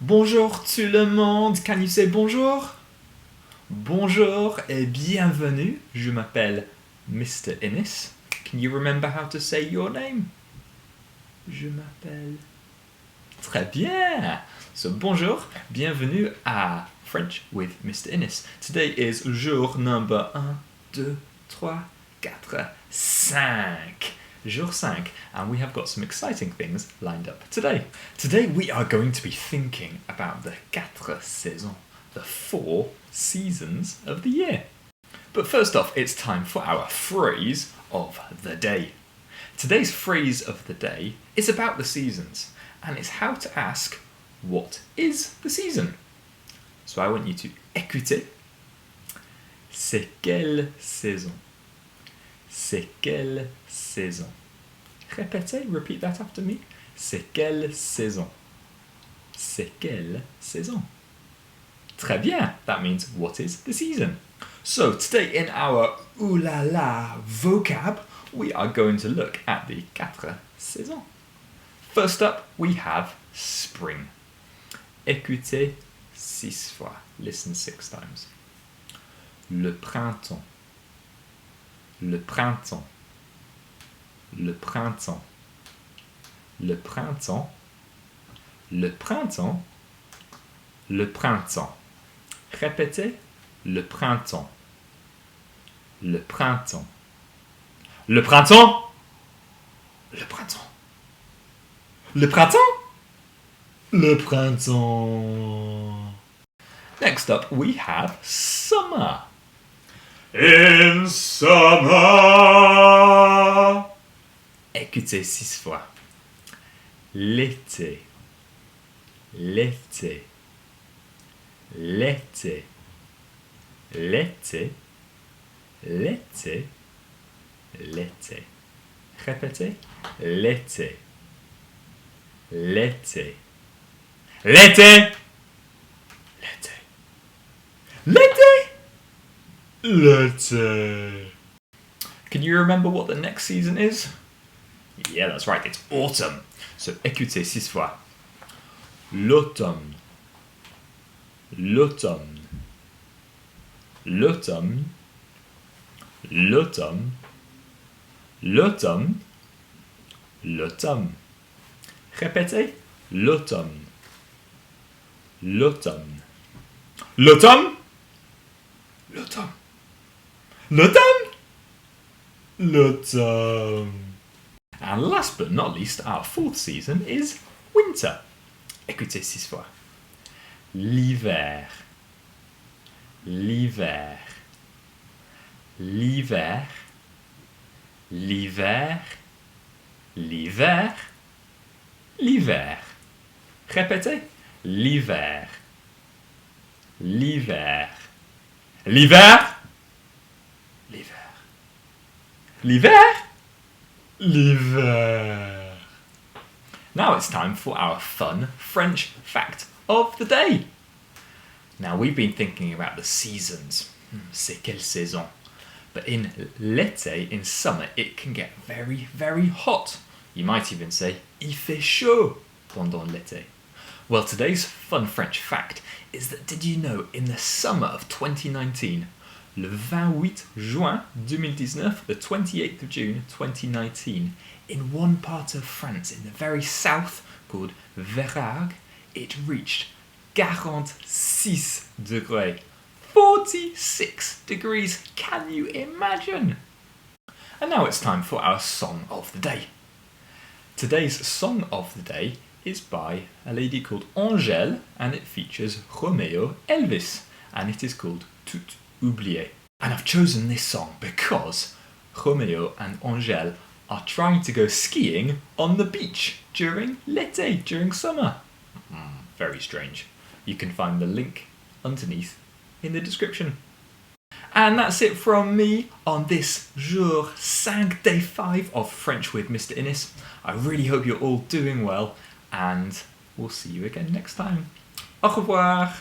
Bonjour tout le monde, can you say bonjour? Bonjour et bienvenue, je m'appelle Mr. Innes. Can you remember how to say your name? Je m'appelle... Très bien! So bonjour, bienvenue à French with Mr. Innes. Today is jour number 1, 2, 3, 4, 5. Jour 5, and we have got some exciting things lined up today. Today we are going to be thinking about the quatre saisons, the 4 seasons of the year. But first off, it's time for our phrase of the day. Today's phrase of the day is about the seasons, and it's how to ask, what is the season? So I want you to écouter. C'est quelle saison? C'est quelle saison? Répétez, repeat that after me. C'est quelle saison? C'est quelle saison? Très bien, that means what is the season? So today in our ooh la la vocab, we are going to look at the quatre saisons. First up, we have spring. Écoutez 6 fois. Listen 6 times. Le printemps. Le printemps. Le printemps. Le printemps. Le printemps. Le printemps. Répétez. Le printemps. Le printemps. Le printemps. Le printemps. Le printemps. Le printemps. Next up, we have summer. In summer. Écoutez 6 fois. L'été. L'été. L'été. L'été. L'été. L'été. Répétez. L'été. L'été. L'été. L'été. L'été. L'été. Can you remember what the next season is? Yeah, that's right, it's autumn. So écoutez 6 fois. L'automne. L'automne. L'automne. L'automne. L'automne. L'automne. Répétez. L'automne. L'automne. L'automne. L'automne. L'automne. L'automne. And last but not least, our 4th season is winter. Écoutez 6 fois. L'hiver. L'hiver. L'hiver. L'hiver. L'hiver. L'hiver. Répétez. L'hiver. L'hiver. L'hiver. L'hiver. L'hiver. L'hiver. Now it's time for our fun French fact of the day. Now we've been thinking about the seasons. C'est quelle saison? But in l'été, in summer, it can get very, very hot. You might even say, il fait chaud pendant l'été. Well, today's fun French fact is that did you know in the summer of 2019, le 28 juin 2019, the 28th of June 2019, in one part of France, in the very south, called Verargues, it reached 46 degrees. 46 degrees, can you imagine? And now it's time for our song of the day. Today's song of the day is by a lady called Angèle, and it features Roméo, Elvis, and it is called Tout, Oublier. And I've chosen this song because Roméo and Angèle are trying to go skiing on the beach during l'été, during summer. Very strange. You can find the link underneath in the description. And that's it from me on this jour 5, day 5 of French with Mr. Innes. I really hope you're all doing well, and we'll see you again next time. Au revoir!